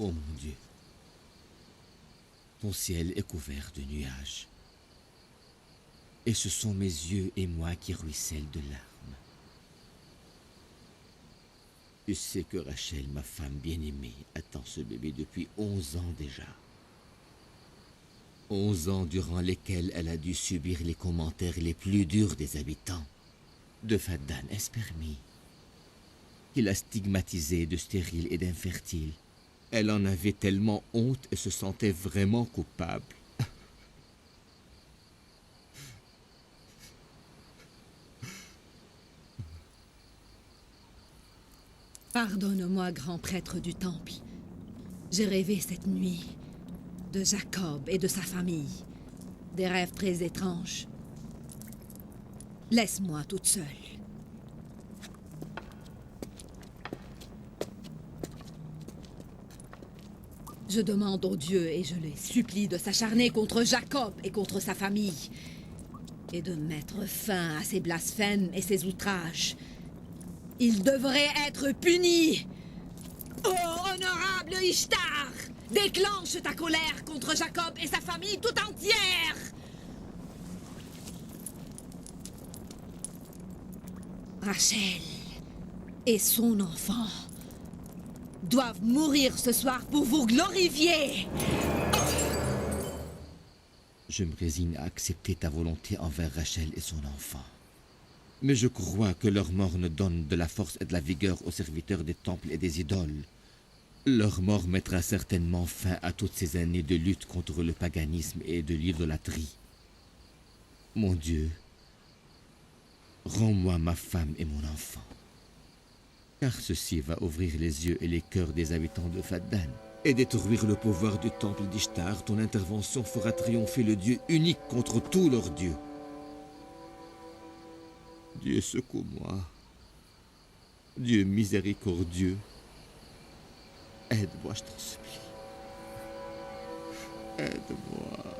Oh mon Dieu, ton ciel est couvert de nuages. Et ce sont mes yeux et moi qui ruissellent de larmes. Tu sais que Rachel, ma femme bien-aimée, attend ce bébé depuis 11 ans déjà. 11 ans durant lesquels elle a dû subir les commentaires les plus durs des habitants. De Faddan, est-ce permis? Qui l'a stigmatisée de stérile et d'infertile. Elle en avait tellement honte et se sentait vraiment coupable. Pardonne-moi, grand prêtre du temple. J'ai rêvé cette nuit de Jacob et de sa famille. Des rêves très étranges. Laisse-moi toute seule. Je demande aux dieux et je les supplie de s'acharner contre Jacob et contre sa famille. Et de mettre fin à ses blasphèmes et ses outrages. Ils devraient être punis. Ô honorable Ishtar, déclenche ta colère contre Jacob et sa famille tout entière. Rachel et son enfant doivent mourir ce soir pour vous glorifier. Je me résigne à accepter ta volonté envers Rachel et son enfant. Mais je crois que leur mort ne donne de la force et de la vigueur aux serviteurs des temples et des idoles. Leur mort mettra certainement fin à toutes ces années de lutte contre le paganisme et de l'idolâtrie. Mon Dieu, rends-moi ma femme et mon enfant. Car ceci va ouvrir les yeux et les cœurs des habitants de Faddan et détruire le pouvoir du temple d'Ishtar. Ton intervention fera triompher le Dieu unique contre tous leurs dieux. Dieu, secoue-moi. Dieu miséricordieux. Aide-moi, je t'en supplie. Aide-moi.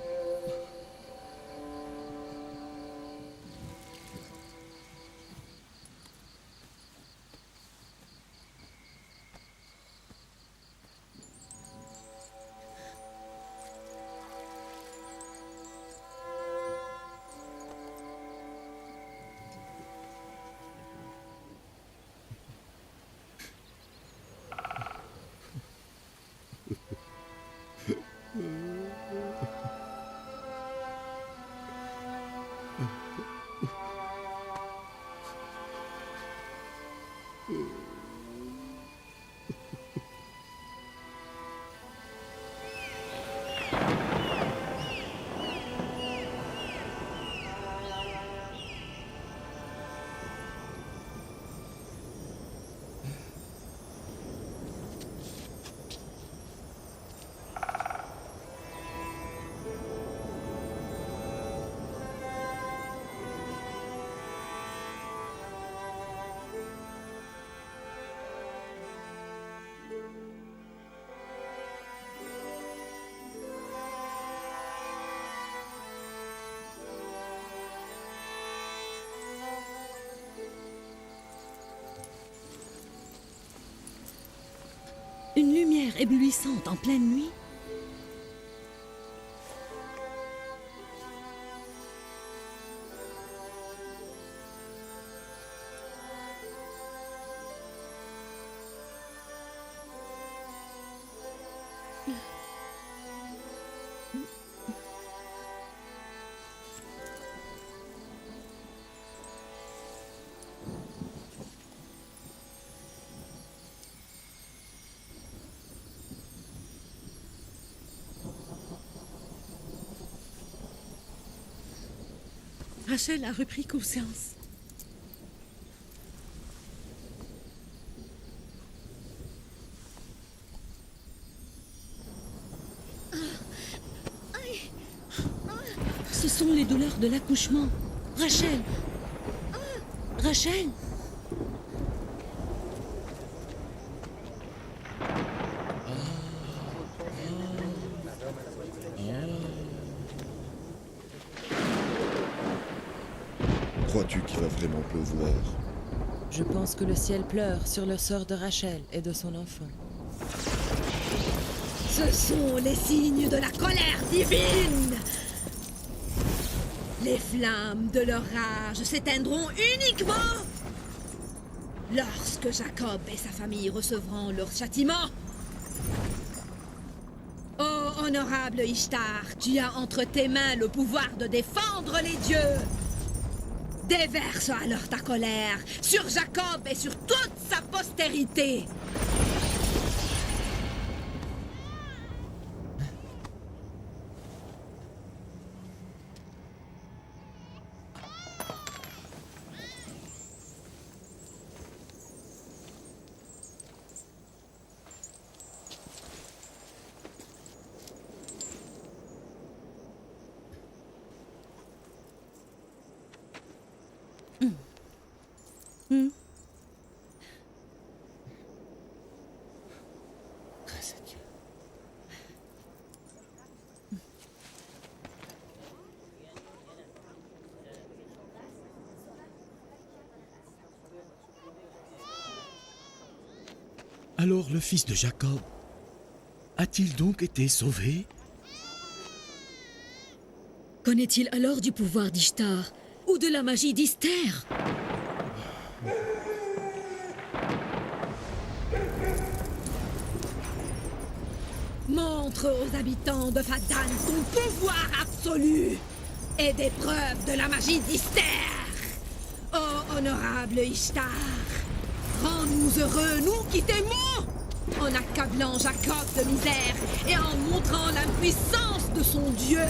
Une lumière éblouissante en pleine nuit. Rachel a repris conscience. Ce sont les douleurs de l'accouchement. Rachel! Rachel! Crois-tu qu'il va vraiment pleuvoir? Je pense que le ciel pleure sur le sort de Rachel et de son enfant. Ce sont les signes de la colère divine. Les flammes de leur rage s'éteindront uniquement lorsque Jacob et sa famille recevront leur châtiment. Ô honorable Ishtar, tu as entre tes mains le pouvoir de défendre les dieux. Déverse alors ta colère sur Jacob et sur toute sa postérité. Grâce à Dieu. Alors le fils de Jacob a-t-il donc été sauvé? Connaît-il alors du pouvoir d'Ishtar ou de la magie d'Isther? Montre aux habitants de Fadan ton pouvoir absolu et des preuves de la magie d'Isther. Ô honorable Ishtar, rends-nous heureux, nous qui t'aimons, en accablant Jacob de misère et en montrant l'impuissance de son Dieu.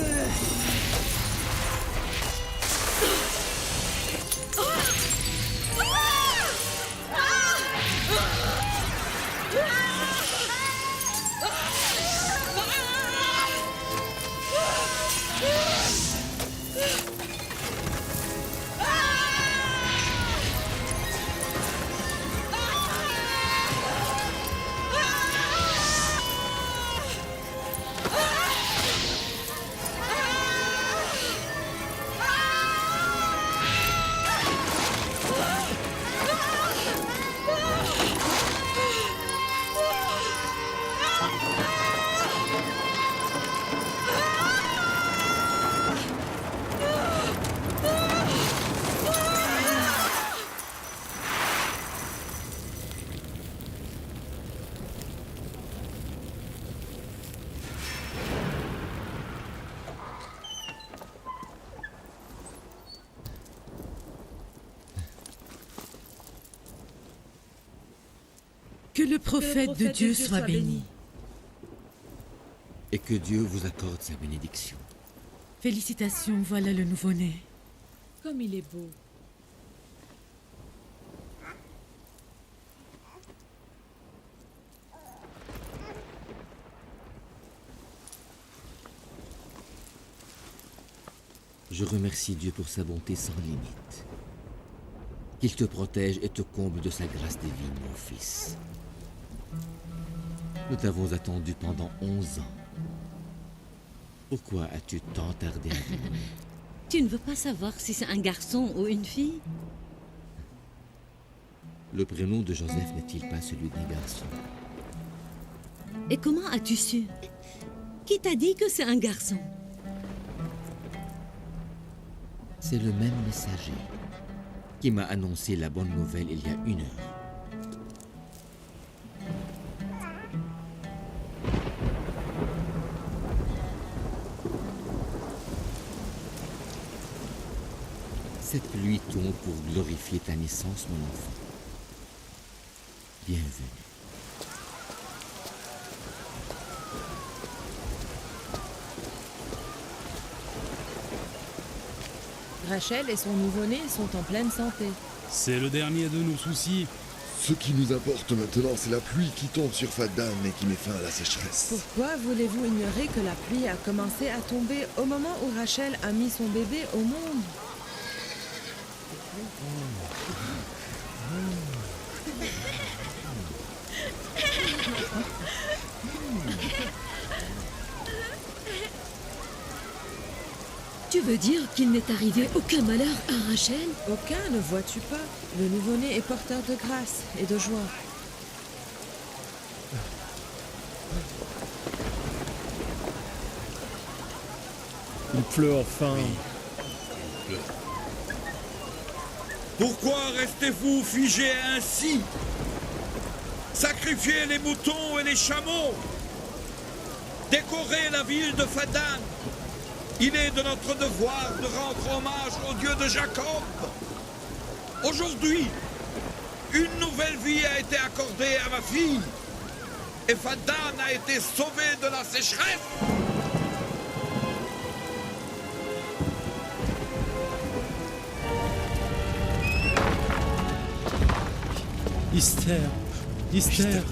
Que le prophète de Dieu soit béni. Et que Dieu vous accorde sa bénédiction. Félicitations, voilà le nouveau-né. Comme il est beau. Je remercie Dieu pour sa bonté sans limite. Qu'il te protège et te comble de sa grâce divine, mon fils. Nous t'avons attendu pendant 11 ans. Pourquoi as-tu tant tardé à venir? Tu ne veux pas savoir si c'est un garçon ou une fille? Le prénom de Joseph n'est-il pas celui d'un garçon? Et comment as-tu su? Qui t'a dit que c'est un garçon? C'est le même messager qui m'a annoncé la bonne nouvelle il y a 1 heure. Cette pluie tombe pour glorifier ta naissance, mon enfant. Bienvenue. Rachel et son nouveau-né sont en pleine santé. C'est le dernier de nos soucis. Ce qui nous importe maintenant, c'est la pluie qui tombe sur Fadan et qui met fin à la sécheresse. Pourquoi voulez-vous ignorer que la pluie a commencé à tomber au moment où Rachel a mis son bébé au monde? Tu veux dire qu'il n'est arrivé aucun malheur à Rachel? Aucun, ne vois-tu pas? Le nouveau-né est porteur de grâce et de joie. Il pleut enfin. Pourquoi restez-vous figés ainsi? Sacrifiez les moutons et les chameaux. Décorez la ville de Fadan. Il est de notre devoir de rendre hommage au Dieu de Jacob. Aujourd'hui, une nouvelle vie a été accordée à ma fille. Et Fadan a été sauvé de la sécheresse. Isther. Isther.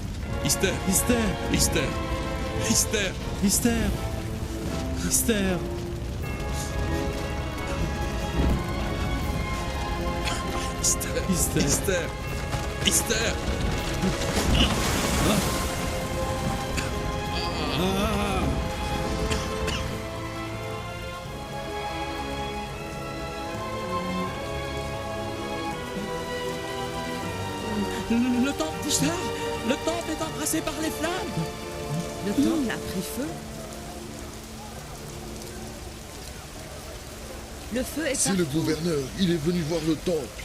Isther. Isther. Isther. Isther. Isther. Isther. Isther. Isther. Isther. Isther. Le temple d'Ishtar. Le temple est embrassé par les flammes. Le temple a pris feu. Le feu est C'est le partout. gouverneur, il est venu voir le temple.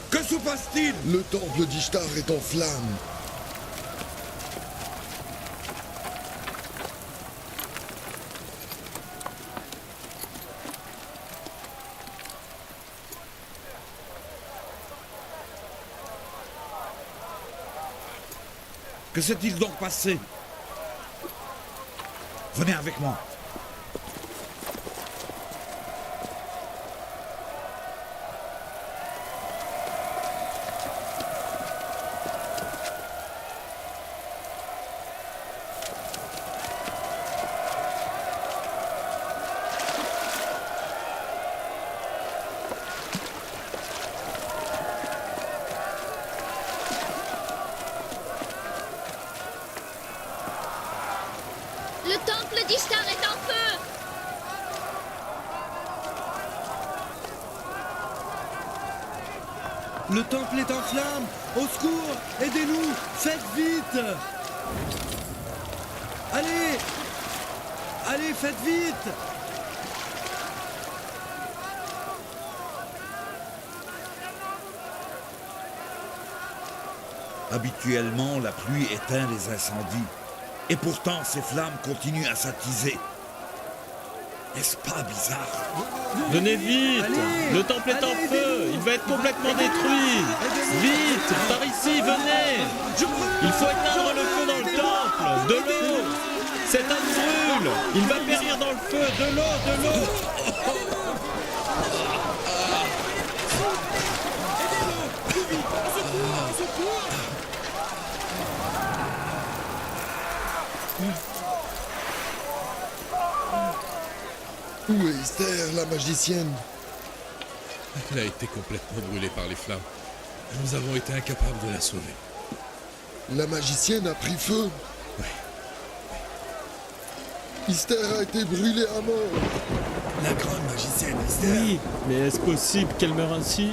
Que se passe-t-il? Le temple d'Ishtar est en flammes. Que s'est-il donc passé? Venez avec moi. Le temple d'Ishtar est en feu! Le temple est en flammes! Au secours! Aidez-nous! Faites vite! Allez! Allez, faites vite! Habituellement, la pluie éteint les incendies. Et pourtant, ces flammes continuent à s'attiser. N'est-ce pas bizarre? Venez vite. Allez. Le temple est en Allez, feu. aidez-nous. Il va être complètement détruit. Vite, par ici, venez. Il faut éteindre le feu dans le temple. De l'eau. Cet homme brûle. Il va périr dans le feu. De l'eau, de l'eau. Où est Esther, la magicienne? Elle a été complètement brûlée par les flammes. Nous avons été incapables de la sauver. La magicienne a pris feu. Esther a été brûlée à mort. La grande magicienne, Esther! Oui, mais est-ce possible qu'elle meure ainsi?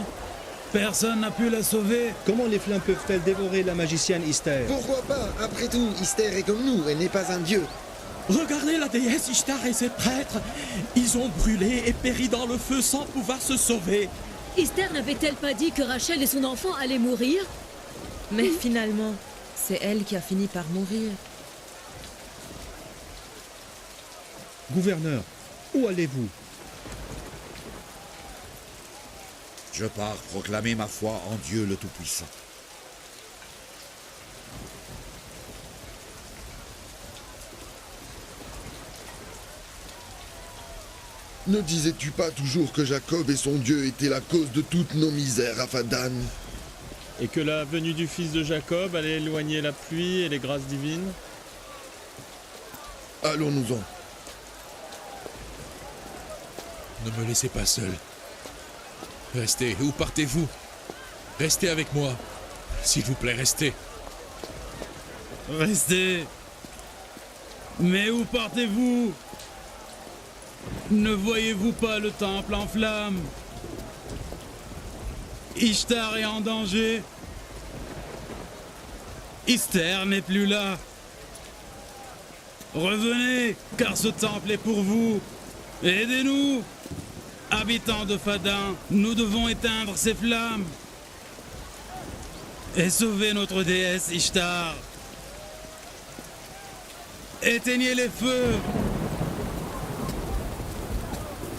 Personne n'a pu la sauver! Comment les flammes peuvent-elles dévorer la magicienne Isther? Pourquoi pas? Après tout, Isther est comme nous, elle n'est pas un dieu. Regardez la déesse Ishtar et ses prêtres. Ils ont brûlé et péri dans le feu sans pouvoir se sauver. Isther n'avait-elle pas dit que Rachel et son enfant allaient mourir? Mais finalement, c'est elle qui a fini par mourir. Gouverneur, où allez-vous? Je pars proclamer ma foi en Dieu le Tout-Puissant. Ne disais-tu pas toujours que Jacob et son Dieu étaient la cause de toutes nos misères à Fadan? Et que la venue du fils de Jacob allait éloigner la pluie et les grâces divines? Allons-nous-en. Ne me laissez pas seul. Restez. Où partez-vous? Restez avec moi. S'il vous plaît, restez. Restez! Mais où partez-vous? Ne voyez-vous pas le temple en flammes? Ishtar est en danger. Isther n'est plus là. revenez, car ce temple est pour vous. Aidez-nous. Habitants de Fadin, nous devons éteindre ces flammes et sauver notre déesse Ishtar. Éteignez les feux.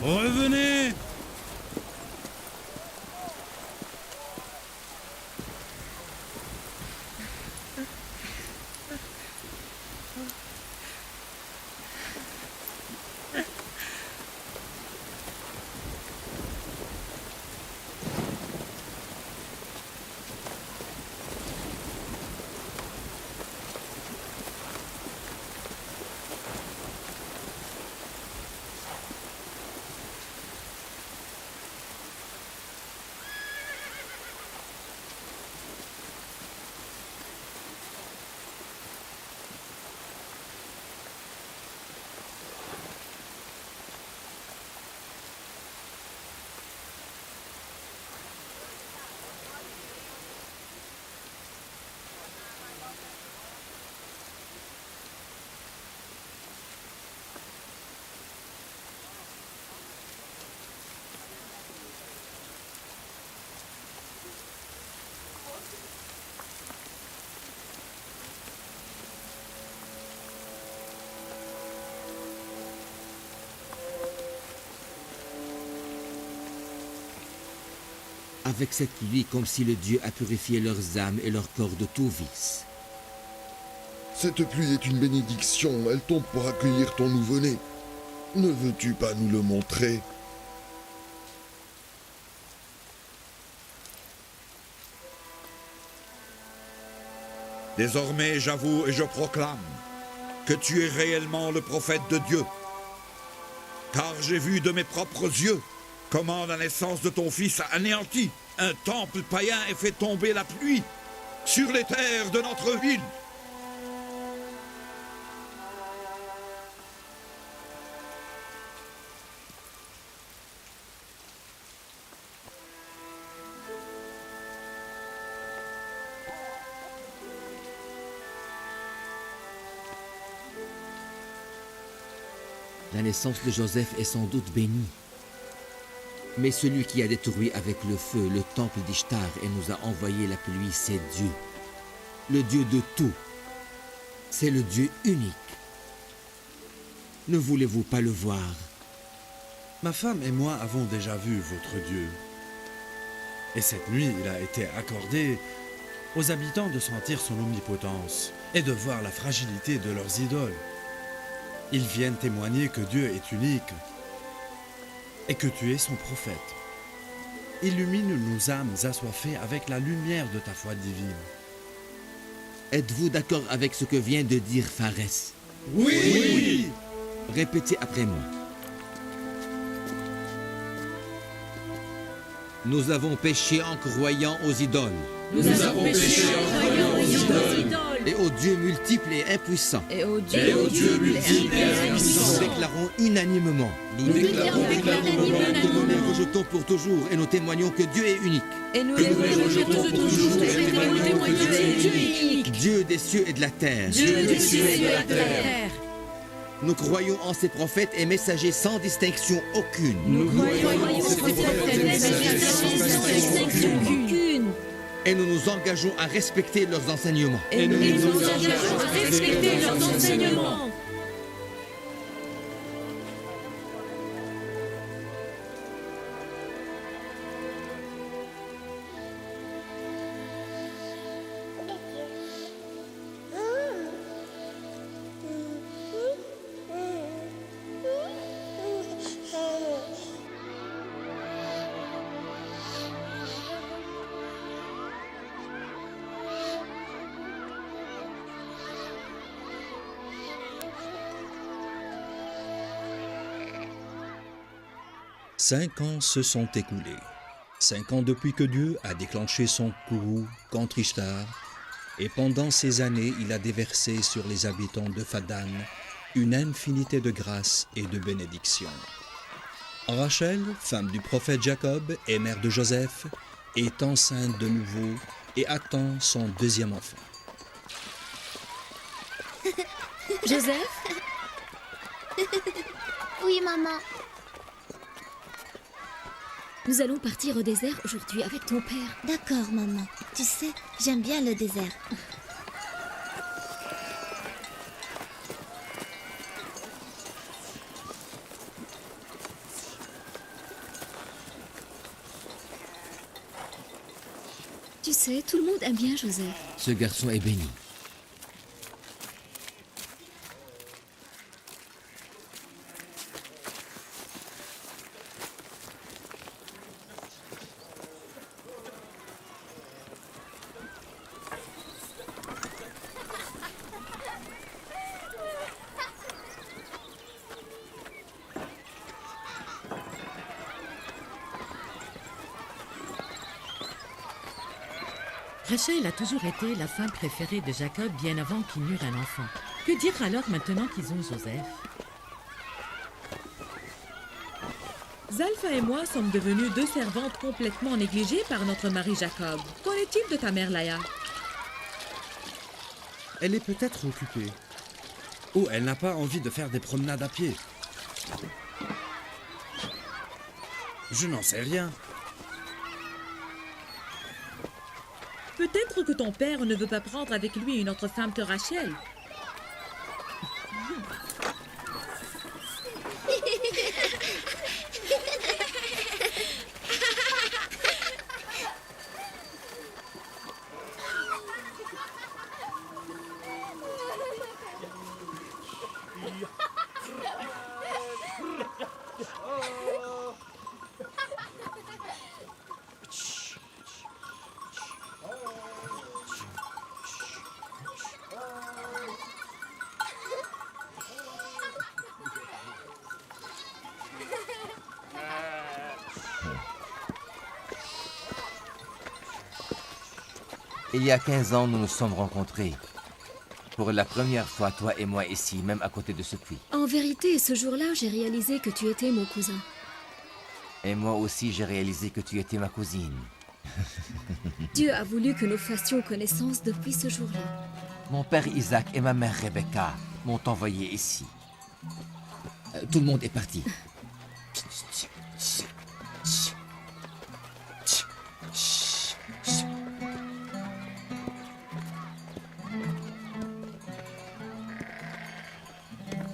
Revenez. Avec cette pluie, comme si le Dieu a purifié leurs âmes et leur corps de tout vice. Cette pluie est une bénédiction, elle tombe pour accueillir ton nouveau-né. Ne veux-tu pas nous le montrer? Désormais, j'avoue et je proclame que tu es réellement le prophète de Dieu. Car j'ai vu de mes propres yeux comment la naissance de ton fils a anéanti un temple païen et fait tomber la pluie sur les terres de notre ville. La naissance de Joseph est sans doute bénie. Mais celui qui a détruit avec le feu le temple d'Ishtar et nous a envoyé la pluie, c'est Dieu. Le Dieu de tout. C'est le Dieu unique. Ne voulez-vous pas le voir? Ma femme et moi avons déjà vu votre Dieu. Et cette nuit, il a été accordé aux habitants de sentir son omnipotence et de voir la fragilité de leurs idoles. Ils viennent témoigner que Dieu est unique et que tu es son prophète. Illumine nos âmes assoiffées avec la lumière de ta foi divine. Êtes-vous d'accord avec ce que vient de dire Pharès? Oui! Répétez après moi. Nous avons péché en croyant aux idoles. Nous avons péché en croyant aux idoles. Et aux dieux multiples et impuissants. Et aux dieux multiples et impuissants. Nous déclarons unanimement. Nous déclarons Que nous les rejetons pour toujours et nous témoignons que Dieu est unique. Et nous les rejetons pour toujours et nous témoignons que Dieu est unique. Dieu des cieux et de la terre. Dieu des cieux et de la terre. Nous croyons en ses prophètes et messagers sans distinction aucune. Nous croyons en ses prophètes et messagers sans distinction aucune. Et nous nous engageons à respecter leurs enseignements. Et nous nous engageons à respecter leurs enseignements. Cinq ans se sont écoulés. 5 ans depuis que Dieu a déclenché son courroux contre Ishtar, et pendant ces années, il a déversé sur les habitants de Fadan une infinité de grâces et de bénédictions. Rachel, femme du prophète Jacob et mère de Joseph, est enceinte de nouveau et attend son deuxième enfant. Joseph, Oui, maman. Nous allons partir au désert aujourd'hui avec ton père. D'accord, maman. Tu sais, j'aime bien le désert. Tu sais, tout le monde aime bien Joseph. Ce garçon est béni. Rachel a toujours été la femme préférée de Jacob bien avant qu'il n'eût un enfant. Que dire alors maintenant qu'ils ont Joseph? Zalpha et moi sommes devenues deux servantes complètement négligées par notre mari Jacob. Qu'en est-il de ta mère Laïa? Elle est peut-être occupée. Ou elle n'a pas envie de faire des promenades à pied. Je n'en sais rien. Peut-être que ton père ne veut pas prendre avec lui une autre femme que Rachel. Il y a 15 ans, nous nous sommes rencontrés. Pour la première fois, toi et moi ici, même à côté de ce puits. En vérité, ce jour-là, j'ai réalisé que tu étais mon cousin. Et moi aussi, j'ai réalisé que tu étais ma cousine. Dieu a voulu que nous fassions connaissance depuis ce jour-là. Mon père Isaac et ma mère Rebecca m'ont envoyé ici. Tout le monde est parti.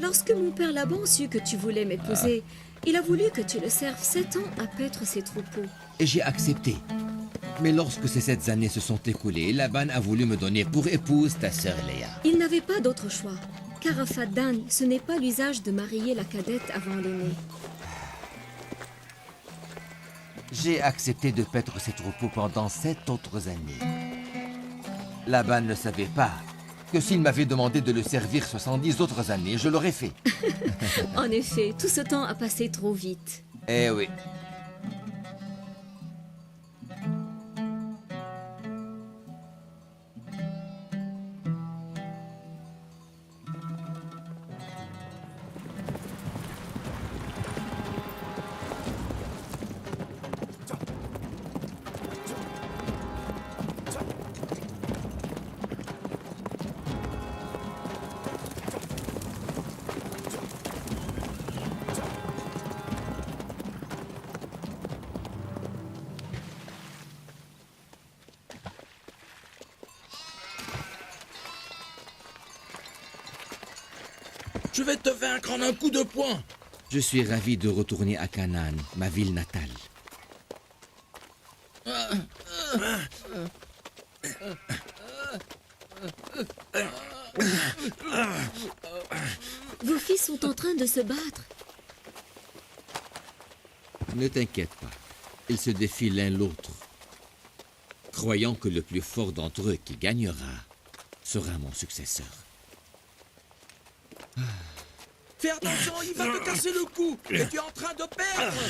Lorsque mon père Laban sut que tu voulais m'épouser, il a voulu que tu le serves 7 ans à paître ses troupeaux. Et j'ai accepté. Mais lorsque ces 7 années se sont écoulées, Laban a voulu me donner pour épouse ta sœur Léa. Il n'avait pas d'autre choix, car à Fadan, ce n'est pas l'usage de marier la cadette avant l'aînée. J'ai accepté de paître ses troupeaux pendant 7 autres années. Laban ne savait pas que s'il m'avait demandé de le servir 70 autres années, je l'aurais fait. En effet, tout ce temps a passé trop vite. Eh oui. Je vais te vaincre en un coup de poing. Je suis ravi de retourner à Canaan, ma ville natale. Vos fils sont en train de se battre. Ne t'inquiète pas, ils se défient l'un l'autre, croyant que le plus fort d'entre eux qui gagnera sera mon successeur. Fais attention, il va te casser le cou et tu es en train de perdre.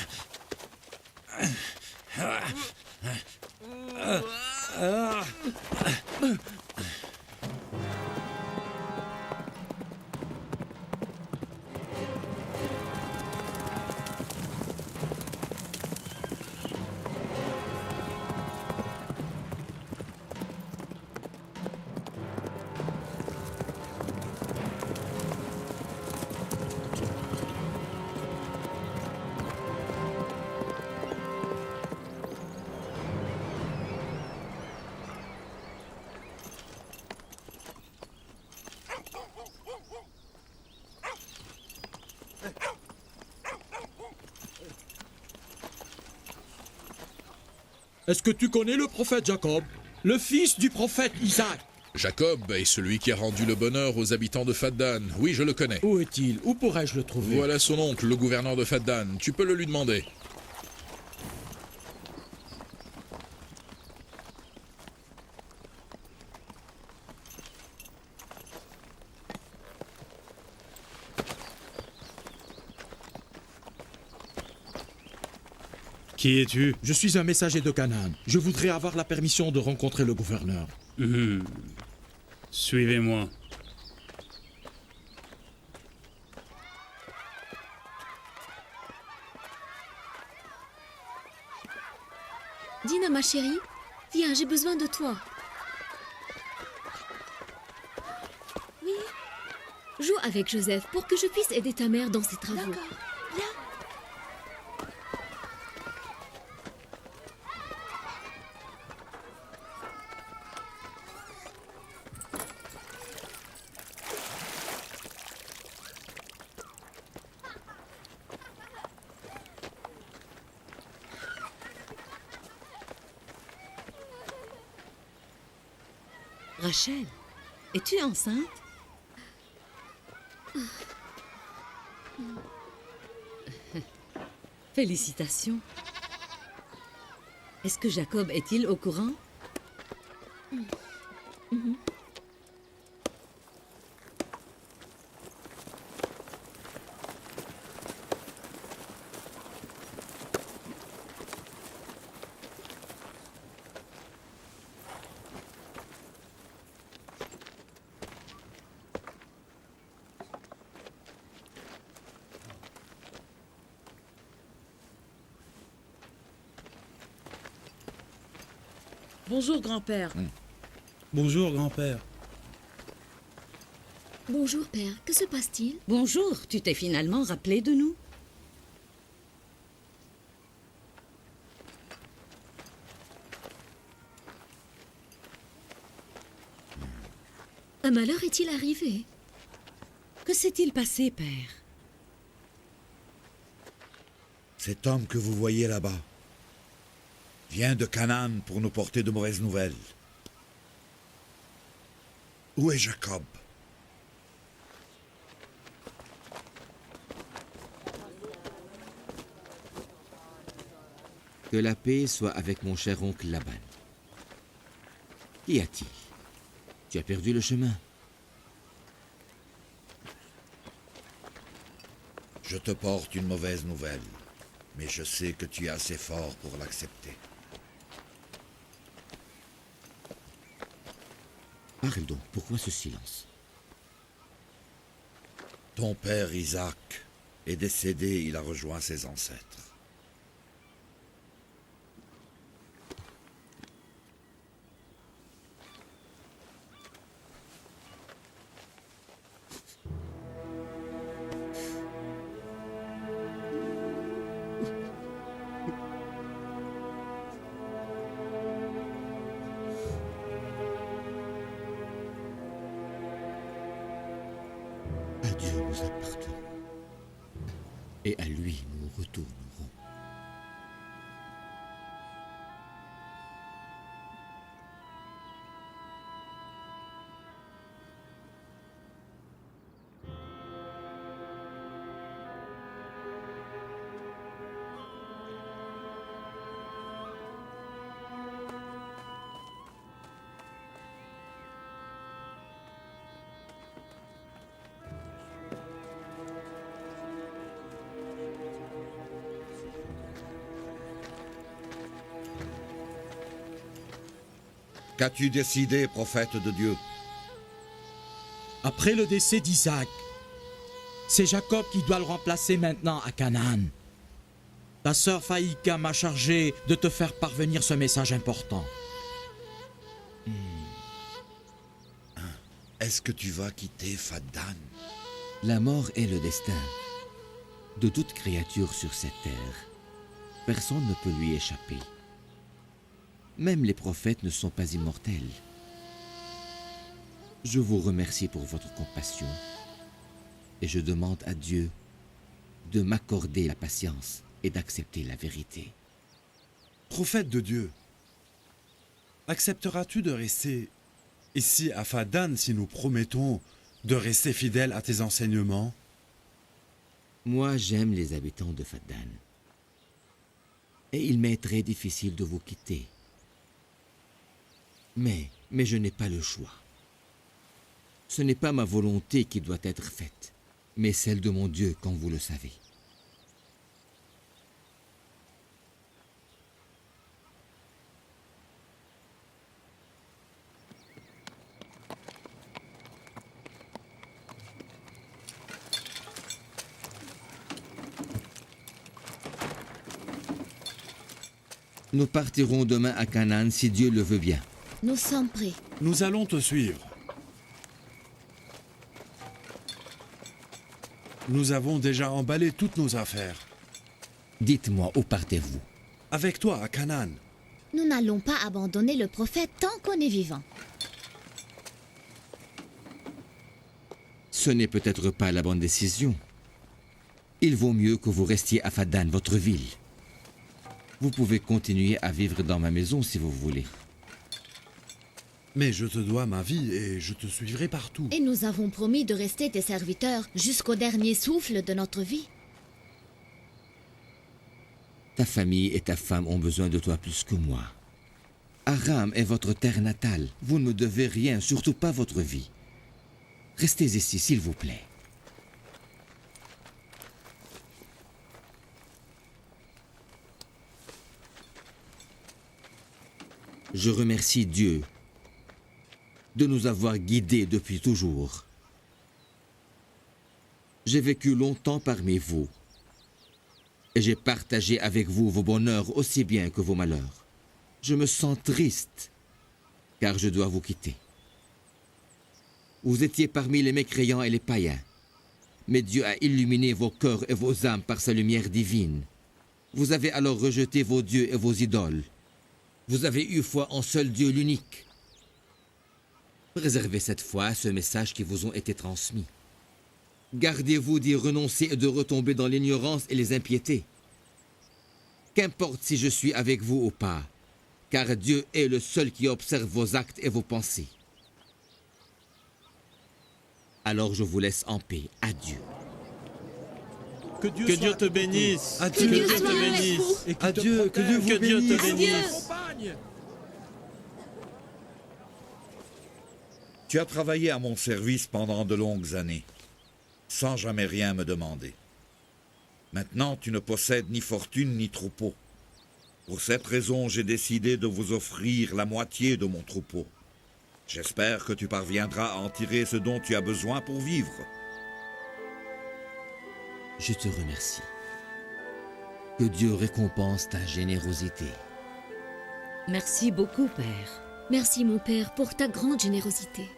Est-ce que tu connais le prophète Jacob, le fils du prophète Isaac? Jacob est celui qui a rendu le bonheur aux habitants de Faddan. Oui, je le connais. Où est-il? Où pourrais-je le trouver? Voilà son oncle, le gouverneur de Faddan. Tu peux le lui demander. Qui es-tu? Je suis un messager de Canaan. Je voudrais avoir la permission de rencontrer le gouverneur. Suivez-moi. Dina, ma chérie, viens, j'ai besoin de toi. Oui. Joue avec Joseph pour que je puisse aider ta mère dans ses travaux. D'accord. Viens. Rachel, es-tu enceinte? Félicitations. Est-ce que Jacob est-il au courant? Bonjour, grand-père. Bonjour, grand-père. Bonjour, père. Que se passe-t-il? Bonjour, tu t'es finalement rappelé de nous? Un malheur est-il arrivé? Que s'est-il passé, père? Cet homme que vous voyez là-bas vient de Canaan pour nous porter de mauvaises nouvelles. Où est Jacob? Que la paix soit avec mon cher oncle Laban. Qu'y a-t-il? Tu as perdu le chemin. Je te porte une mauvaise nouvelle, mais je sais que tu es assez fort pour l'accepter. Parle donc, pourquoi ce silence? Ton père Isaac est décédé, il a rejoint ses ancêtres. À Dieu nous appartenons, et à lui nous retournerons. Qu'as-tu décidé, prophète de Dieu? Après le décès d'Isaac, c'est Jacob qui doit le remplacer maintenant à Canaan. Ta sœur Faïka m'a chargé de te faire parvenir ce message important. Est-ce que tu vas quitter Faddan? La mort est le destin de toute créature sur cette terre. Personne ne peut lui échapper. Même les prophètes ne sont pas immortels. Je vous remercie pour votre compassion et je demande à Dieu de m'accorder la patience et d'accepter la vérité. Prophète de Dieu, accepteras-tu de rester ici à Fadan si nous promettons de rester fidèles à tes enseignements? Moi, j'aime les habitants de Fadan. Et il m'est très difficile de vous quitter. Mais je n'ai pas le choix. Ce n'est pas ma volonté qui doit être faite, mais celle de mon Dieu, comme vous le savez. Nous partirons demain à Canaan si Dieu le veut bien. Nous sommes prêts. Nous allons te suivre. Nous avons déjà emballé toutes nos affaires. Dites-moi, où partez-vous? Avec toi à Canaan. Nous n'allons pas abandonner le prophète tant qu'on est vivant. Ce n'est peut-être pas la bonne décision. Il vaut mieux que vous restiez à Fadan, votre ville. Vous pouvez continuer à vivre dans ma maison si vous voulez. Mais je te dois ma vie et je te suivrai partout. Et nous avons promis de rester tes serviteurs jusqu'au dernier souffle de notre vie. Ta famille et ta femme ont besoin de toi plus que moi. Aram est votre terre natale. Vous ne me devez rien, surtout pas votre vie. Restez ici, s'il vous plaît. Je remercie Dieu de nous avoir guidés depuis toujours. J'ai vécu longtemps parmi vous et j'ai partagé avec vous vos bonheurs aussi bien que vos malheurs. Je me sens triste car je dois vous quitter. Vous étiez parmi les mécréants et les païens, mais Dieu a illuminé vos cœurs et vos âmes par sa lumière divine. Vous avez alors rejeté vos dieux et vos idoles. Vous avez eu foi en seul Dieu l'unique. Préservez cette foi à ce message qui vous ont été transmis. Gardez-vous d'y renoncer et de retomber dans l'ignorance et les impiétés. Qu'importe si je suis avec vous ou pas, car Dieu est le seul qui observe vos actes et vos pensées. Alors je vous laisse en paix. Adieu. Que Dieu te bénisse. Adieu. Que Dieu te bénisse. Adieu, que Dieu vous bénisse. te bénisse. Tu as travaillé à mon service pendant de longues années, sans jamais rien me demander. Maintenant, tu ne possèdes ni fortune ni troupeau. Pour cette raison, j'ai décidé de vous offrir la moitié de mon troupeau. J'espère que tu parviendras à en tirer ce dont tu as besoin pour vivre. Je te remercie. Que Dieu récompense ta générosité. Merci beaucoup, Père. Merci, mon père, pour ta grande générosité.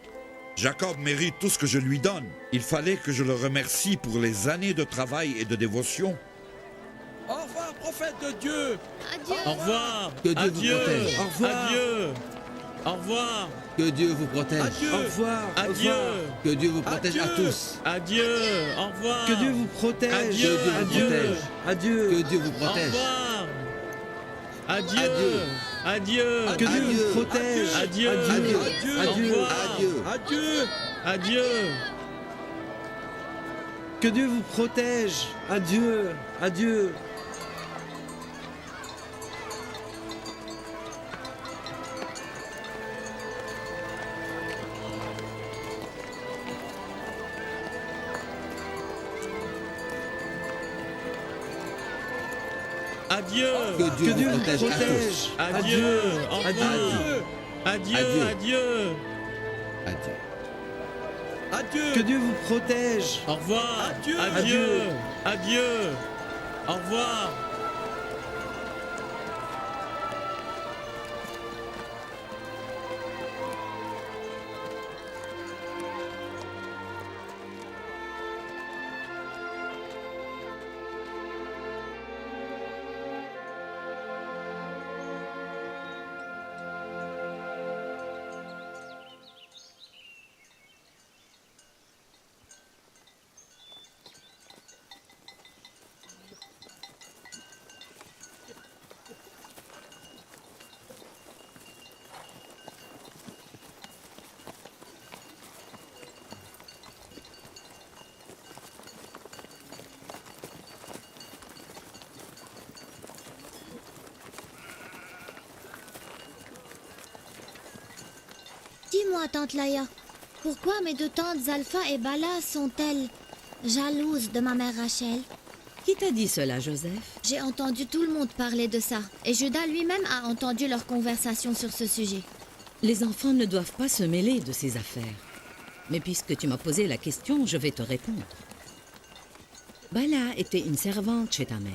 Jacob mérite tout ce que je lui donne. Il fallait que je le remercie pour les années de travail et de dévotion. Au revoir, prophète de Dieu. Adieu. Au revoir. Que Dieu Adieu. vous protège. Au revoir. Adieu. Au revoir. Que Dieu vous protège. Adieu. Au revoir. Adieu. Que Dieu vous protège à Adieu. tous. Adieu. Au revoir. Que Dieu vous protège. Adieu. Adieu. Adieu. Que Dieu vous Au protège. revoir. Adieu. Adieu. Adieu. Que Dieu Adieu. vous protège. Adieu. Adieu. Au Adieu. revoir. Adieu. Adieu. Adieu. Que Dieu vous protège. Adieu. Adieu. Adieu. Que Dieu vous protège à tous. Adieu. Au revoir. Adieu. Adieu. Adieu. Adieu. Adieu. Que Dieu vous protège. Au revoir. Adieu. Adieu. Adieu. Au revoir. Dites-moi, tante Laïa, pourquoi mes deux tantes Zalpha et Bala sont-elles jalouses de ma mère Rachel? Qui t'a dit cela, Joseph? J'ai entendu tout le monde parler de ça, et Judas lui-même a entendu leur conversation sur ce sujet. Les enfants ne doivent pas se mêler de ces affaires. Mais puisque tu m'as posé la question, je vais te répondre. Bala était une servante chez ta mère.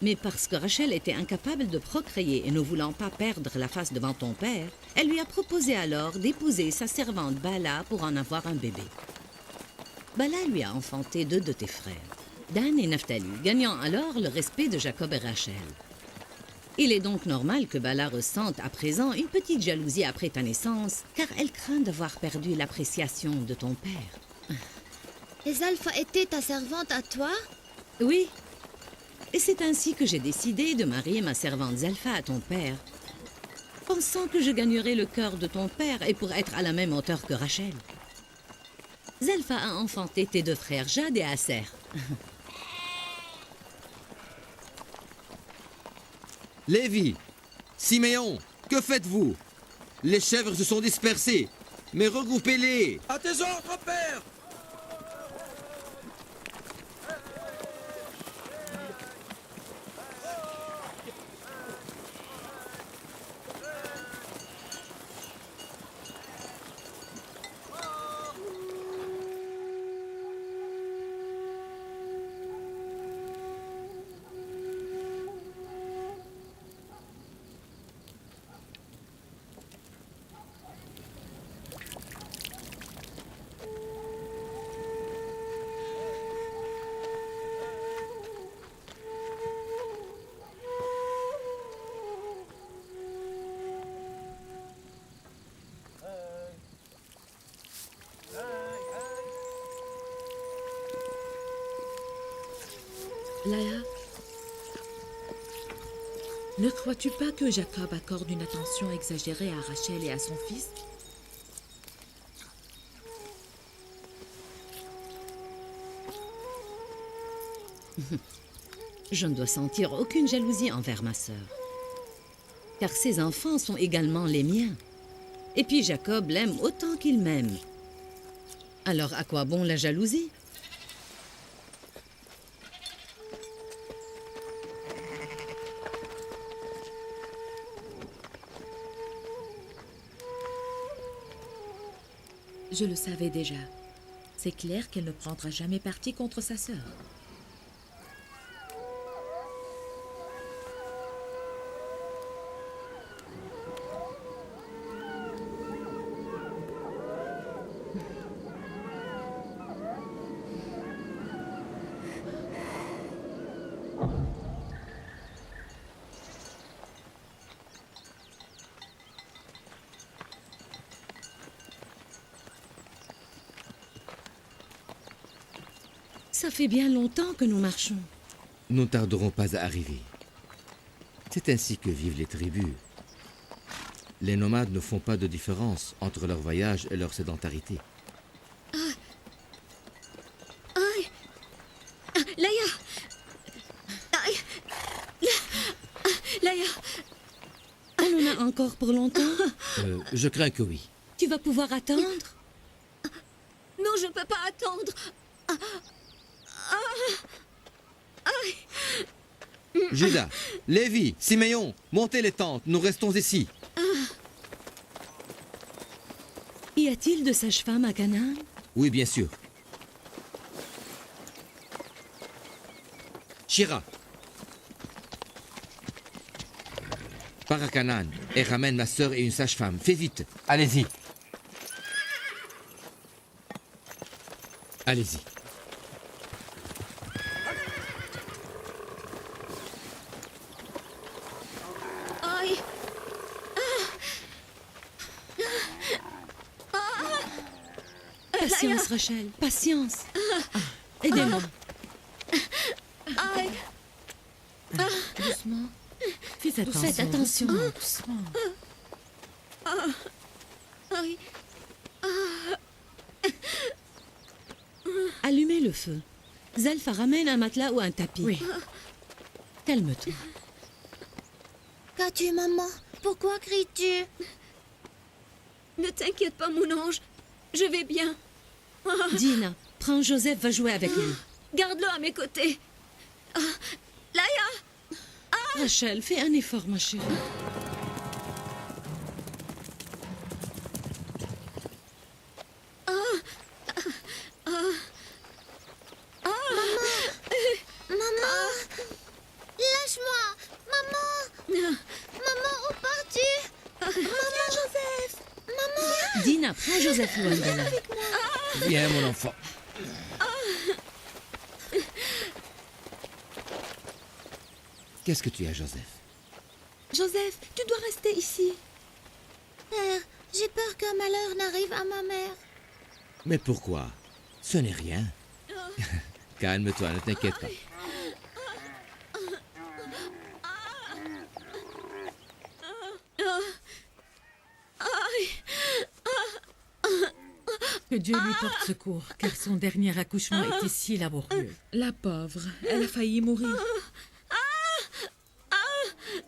Mais parce que Rachel était incapable de procréer et ne voulant pas perdre la face devant ton père, elle lui a proposé alors d'épouser sa servante Bala pour en avoir un bébé. Bala lui a enfanté 2 de tes frères, Dan et Naphtali, gagnant alors le respect de Jacob et Rachel. Il est donc normal que Bala ressente à présent une petite jalousie après ta naissance, car elle craint d'avoir perdu l'appréciation de ton père. Et Zalpha était ta servante à toi? Oui. Et c'est ainsi que j'ai décidé de marier ma servante Zalpha à ton père, pensant que je gagnerais le cœur de ton père et pour être à la même hauteur que Rachel. Zalpha a enfanté tes 2 frères, Jad et Aser. Lévi, Siméon, que faites-vous? Les chèvres se sont dispersées, mais regroupez-les. À tes ordres, père! Laïa, ne crois-tu pas que Jacob accorde une attention exagérée à Rachel et à son fils? Je ne dois sentir aucune jalousie envers ma sœur, car ses enfants sont également les miens. Et puis Jacob l'aime autant qu'il m'aime. Alors à quoi bon la jalousie? Je le savais déjà. C'est clair qu'elle ne prendra jamais parti contre sa sœur. Ça fait bien longtemps que nous marchons. Nous ne tarderons pas à arriver. C'est ainsi que vivent les tribus. Les nomades ne font pas de différence entre leur voyage et leur sédentarité. Laïa! Laïa! On en a encore pour longtemps? Je crains que oui. Tu vas pouvoir attendre? Non, je ne peux pas attendre. Judas, Lévi, Siméon, montez les tentes, nous restons ici. Y a-t-il de sages-femmes à Canaan? Oui, bien sûr. Shira, pars à Canaan et ramène ma sœur et une sage-femme. Fais vite, allez-y. Allez-y. Patience, Rachel, patience. Aidez-moi. Doucement. Faites attention. Doucement. Allumez le feu. Zalpha ramène un matelas ou un tapis. Oui. Calme-toi. Qu'as-tu, maman? Pourquoi cries-tu? Ne t'inquiète pas, mon ange. Je vais bien. Dina, prends Joseph, va jouer avec lui. Garde-le à mes côtés. Laïa! Rachel, fais un effort, ma chérie. Maman! Lâche-moi! Maman! Maman, où pars-tu? Maman! Joseph! Maman! Dina, prends Joseph loin de là. Viens, mon enfant. Qu'est-ce que tu as, Joseph? Joseph, tu dois rester ici. Père, j'ai peur qu'un malheur n'arrive à ma mère. Mais pourquoi? Ce n'est rien. Calme-toi, ne t'inquiète pas. Que Dieu lui porte secours, car son dernier accouchement était si laborieux. La pauvre, elle a failli mourir.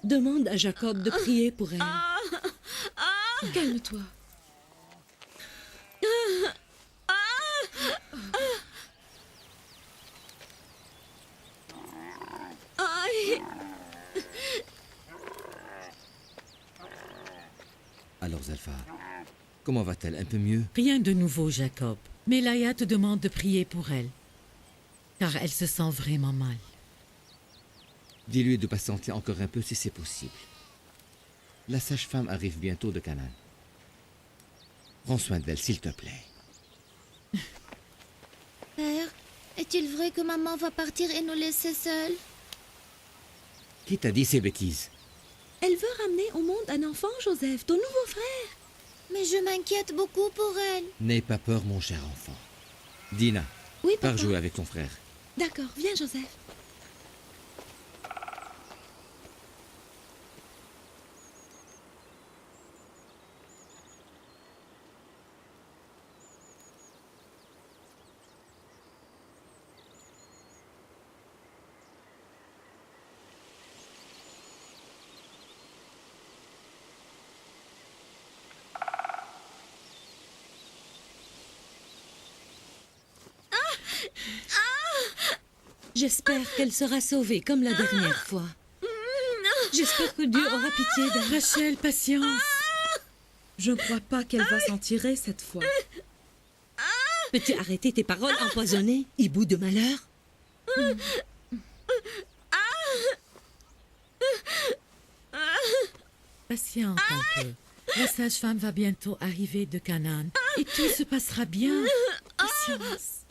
Demande à Jacob de prier pour elle. Calme-toi. Alors, Zalpha, comment va-t-elle? Un peu mieux? Rien de nouveau, Jacob. Mais Laïa te demande de prier pour elle, car elle se sent vraiment mal. Dis-lui de patienter encore un peu si c'est possible. La sage-femme arrive bientôt de Canaan. Prends soin d'elle, s'il te plaît. Père, est-il vrai que maman va partir et nous laisser seuls? Qui t'a dit ces bêtises? Elle veut ramener au monde un enfant, Joseph, ton nouveau frère. Mais je m'inquiète beaucoup pour elle. N'aie pas peur, mon cher enfant. Dina, Oui, pars papa. jouer avec ton frère. D'accord, viens, Joseph. J'espère qu'elle sera sauvée comme la dernière fois. J'espère que Dieu aura pitié d'elle. Rachel, patience. Je ne crois pas qu'elle va s'en tirer cette fois. Peux-tu arrêter tes paroles empoisonnées, hibou de malheur? Patiente un peu. La sage-femme va bientôt arriver de Canaan et tout se passera bien. Patience.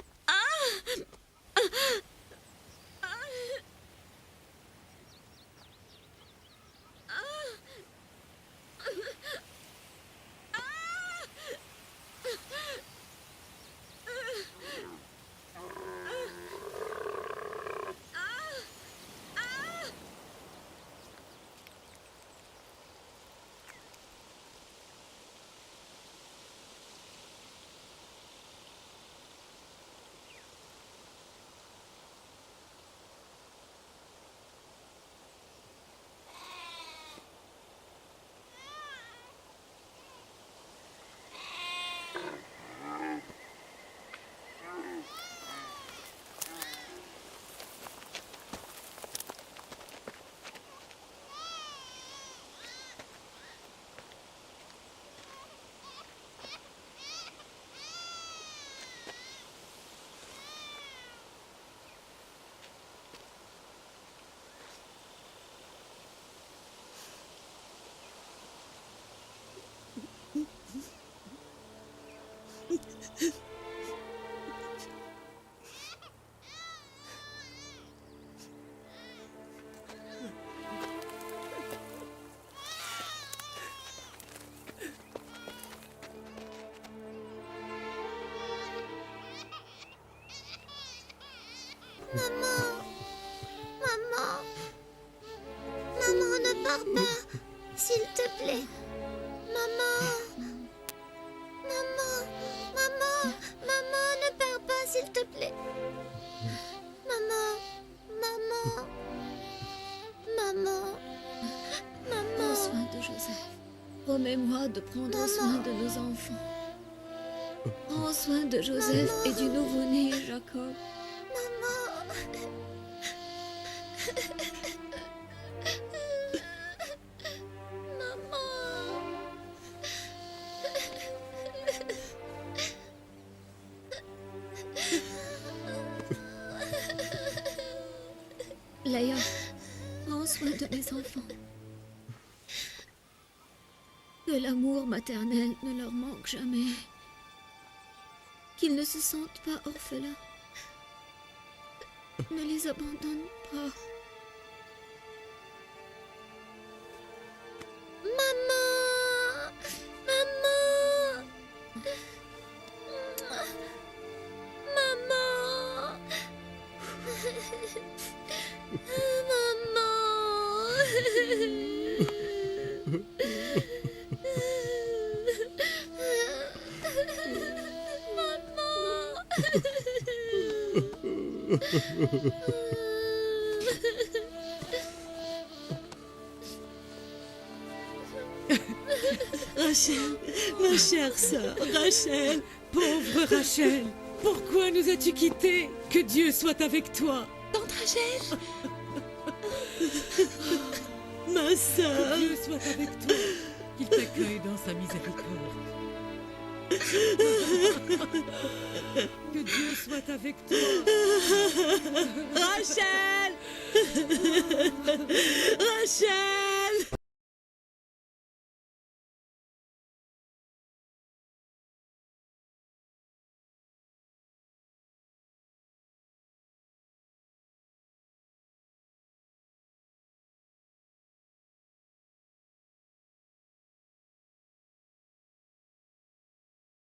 Maman! Maman! Maman, ne pars pas! S'il te plaît! Maman! Maman! Maman! Maman, ne pars pas, s'il te plaît! Maman! Maman! Maman! Maman! Prends soin de Joseph. Promets-moi de prendre soin de nos enfants. Prends soin de Joseph et du nouveau-né Jacob. Leia, prends soin de mes enfants. Que l'amour maternel ne leur manque jamais. Qu'ils ne se sentent pas orphelins. Ne les abandonne pas. Maman! Maman! Maman! Rachel, ma chère sœur, Rachel, pauvre Rachel, pourquoi nous as-tu quittés? Que Dieu soit avec toi. Tante Rachel! Ma sœur, que Dieu soit avec toi, qu'il t'accueille dans sa miséricorde. Que Dieu soit avec toi. Rachel!